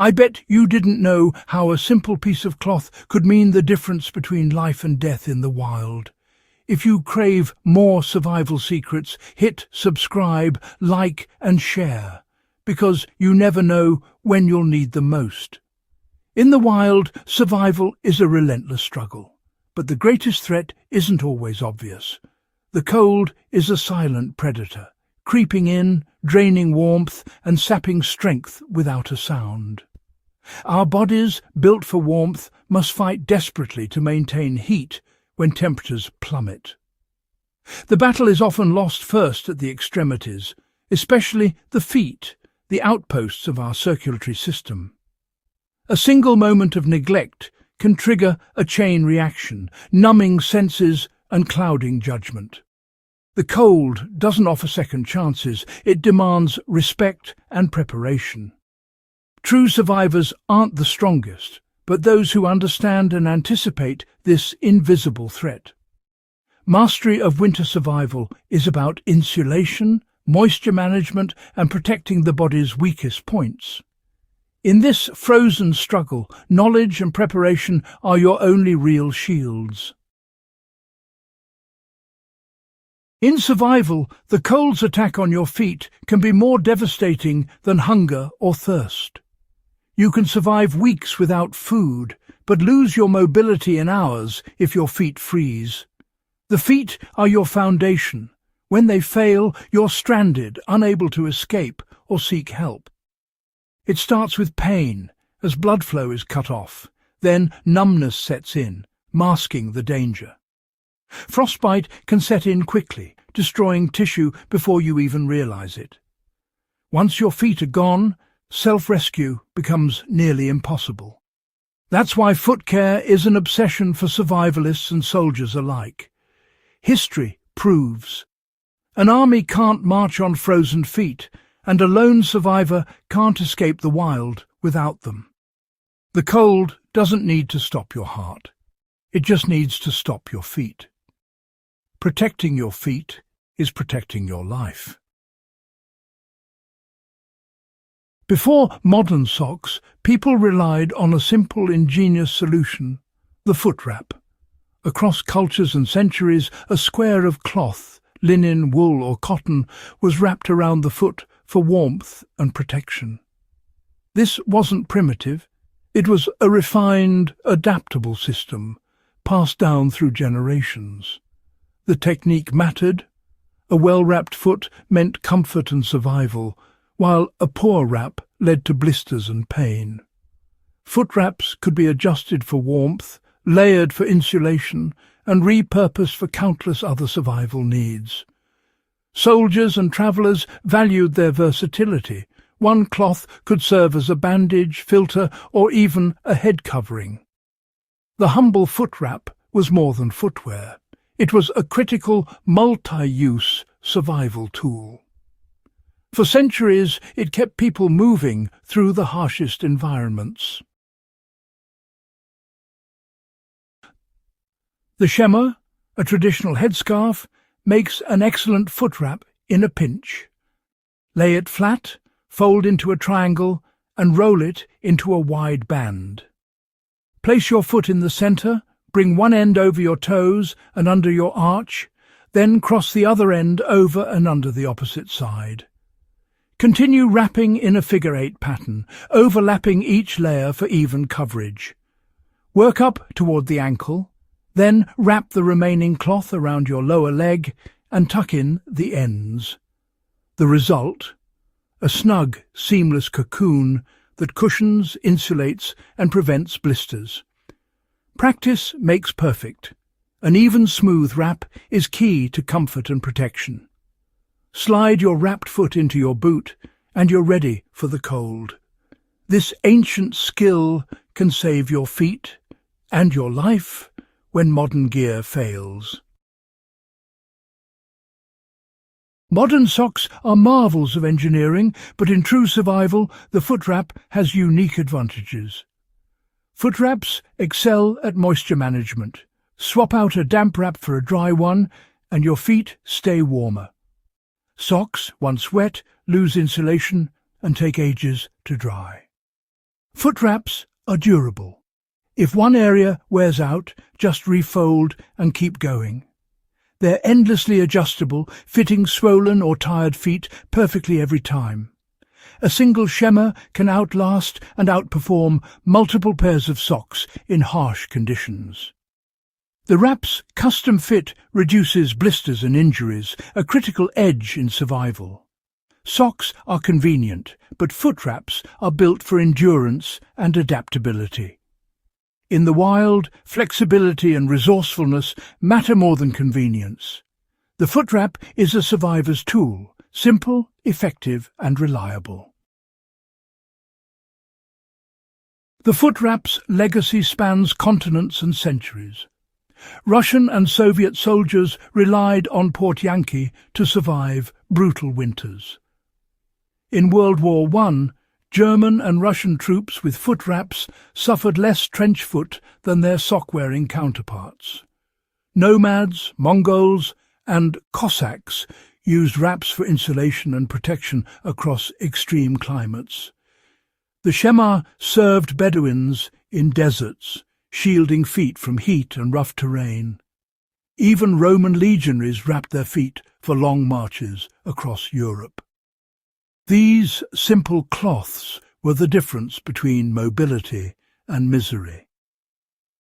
I bet you didn't know how a simple piece of cloth could mean the difference between life and death in the wild. If you crave more survival secrets, hit subscribe, like and share, because you never know when you'll need them most. In the wild, survival is a relentless struggle, but the greatest threat isn't always obvious. The cold is a silent predator, creeping in, draining warmth and sapping strength without a sound. Our bodies, built for warmth, must fight desperately to maintain heat when temperatures plummet. The battle is often lost first at the extremities, especially the feet, the outposts of our circulatory system. A single moment of neglect can trigger a chain reaction, numbing senses and clouding judgment. The cold doesn't offer second chances, it demands respect and preparation. True survivors aren't the strongest, but those who understand and anticipate this invisible threat. Mastery of winter survival is about insulation, moisture management, and protecting the body's weakest points. In this frozen struggle, knowledge and preparation are your only real shields. In survival, the cold's attack on your feet can be more devastating than hunger or thirst. You can survive weeks without food, but lose your mobility in hours if your feet freeze. The feet are your foundation. When they fail, you're stranded, unable to escape or seek help. It starts with pain, as blood flow is cut off. Then numbness sets in, masking the danger. Frostbite can set in quickly, destroying tissue before you even realize it. Once your feet are gone, self-rescue becomes nearly impossible. That's why foot care is an obsession for survivalists and soldiers alike. History proves an army can't march on frozen feet, and a lone survivor can't escape the wild without them. The cold doesn't need to stop your heart. It just needs to stop your feet. Protecting your feet is protecting your life. Before modern socks, people relied on a simple, ingenious solution, the foot wrap. Across cultures and centuries, a square of cloth, linen, wool or cotton, was wrapped around the foot for warmth and protection. This wasn't primitive. It was a refined, adaptable system, passed down through generations. The technique mattered. A well-wrapped foot meant comfort and survival, while a poor wrap led to blisters and pain. Foot wraps could be adjusted for warmth, layered for insulation, and repurposed for countless other survival needs. Soldiers and travellers valued their versatility. One cloth could serve as a bandage, filter, or even a head covering. The humble foot wrap was more than footwear. It was a critical, multi-use survival tool. For centuries, it kept people moving through the harshest environments. The shemagh, a traditional headscarf, makes an excellent foot wrap in a pinch. Lay it flat, fold into a triangle, and roll it into a wide band. Place your foot in the centre, bring one end over your toes and under your arch, then cross the other end over and under the opposite side. Continue wrapping in a figure-8 pattern, overlapping each layer for even coverage. Work up toward the ankle, then wrap the remaining cloth around your lower leg and tuck in the ends. The result? A snug, seamless cocoon that cushions, insulates, and prevents blisters. Practice makes perfect. An even, smooth wrap is key to comfort and protection. Slide your wrapped foot into your boot, and you're ready for the cold. This ancient skill can save your feet and your life when modern gear fails. Modern socks are marvels of engineering, but in true survival, the foot wrap has unique advantages. Foot wraps excel at moisture management. Swap out a damp wrap for a dry one, and your feet stay warmer. Socks, once wet, lose insulation and take ages to dry. Foot wraps are durable. If one area wears out, just refold and keep going. They're endlessly adjustable, fitting swollen or tired feet perfectly every time. A single shemagh can outlast and outperform multiple pairs of socks in harsh conditions. The wrap's custom fit reduces blisters and injuries, a critical edge in survival. Socks are convenient, but foot wraps are built for endurance and adaptability. In the wild, flexibility and resourcefulness matter more than convenience. The foot wrap is a survivor's tool, simple, effective and reliable. The foot wrap's legacy spans continents and centuries. Russian and Soviet soldiers relied on portyanki to survive brutal winters. In World War I, German and Russian troops with foot wraps suffered less trench foot than their sock-wearing counterparts. Nomads, Mongols and Cossacks used wraps for insulation and protection across extreme climates. The shemagh served Bedouins in deserts, shielding feet from heat and rough terrain. Even Roman legionaries wrapped their feet for long marches across Europe. These simple cloths were the difference between mobility and misery.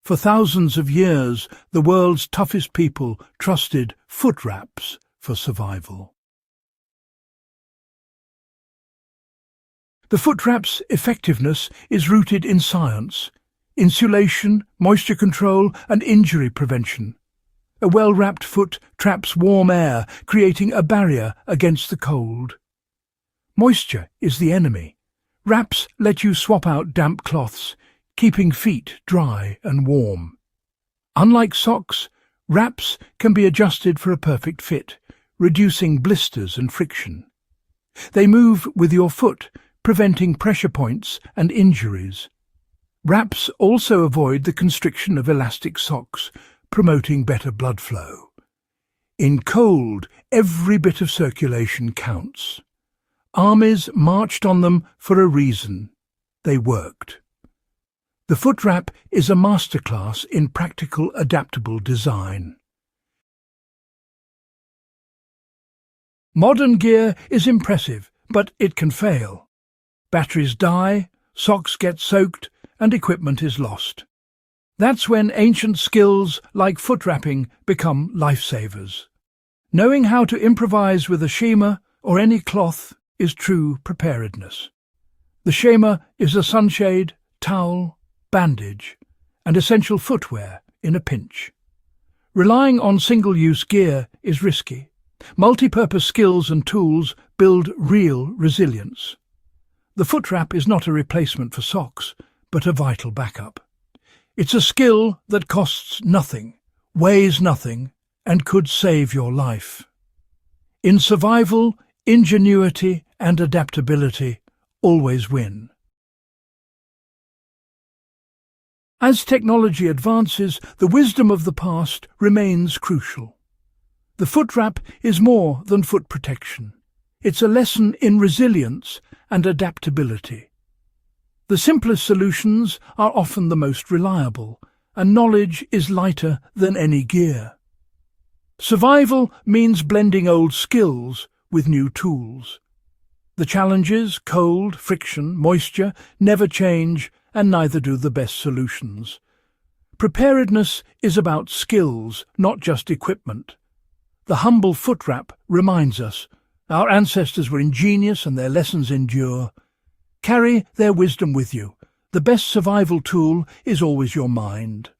For thousands of years, the world's toughest people trusted foot wraps for survival. The foot wrap's effectiveness is rooted in science: insulation, moisture control, and injury prevention. A well-wrapped foot traps warm air, creating a barrier against the cold. Moisture is the enemy. Wraps let you swap out damp cloths, keeping feet dry and warm. Unlike socks, wraps can be adjusted for a perfect fit, reducing blisters and friction. They move with your foot, preventing pressure points and injuries. Wraps also avoid the constriction of elastic socks, promoting better blood flow. In cold, every bit of circulation counts. Armies marched on them for a reason. They worked. The foot wrap is a masterclass in practical, adaptable design. Modern gear is impressive, but it can fail. Batteries die, socks get soaked, and equipment is lost. That's when ancient skills like foot wrapping become lifesavers. Knowing how to improvise with a shemagh or any cloth is true preparedness. The shemagh is a sunshade, towel, bandage, and essential footwear in a pinch. Relying on single-use gear is risky. Multi-purpose skills and tools build real resilience. The foot wrap is not a replacement for socks, but a vital backup. It's a skill that costs nothing, weighs nothing, and could save your life. In survival, ingenuity and adaptability always win. As technology advances, the wisdom of the past remains crucial. The foot wrap is more than foot protection. It's a lesson in resilience and adaptability. The simplest solutions are often the most reliable, and knowledge is lighter than any gear. Survival means blending old skills with new tools. The challenges, cold, friction, moisture, never change, and neither do the best solutions. Preparedness is about skills, not just equipment. The humble foot wrap reminds us our ancestors were ingenious and their lessons endure. Carry their wisdom with you. The best survival tool is always your mind.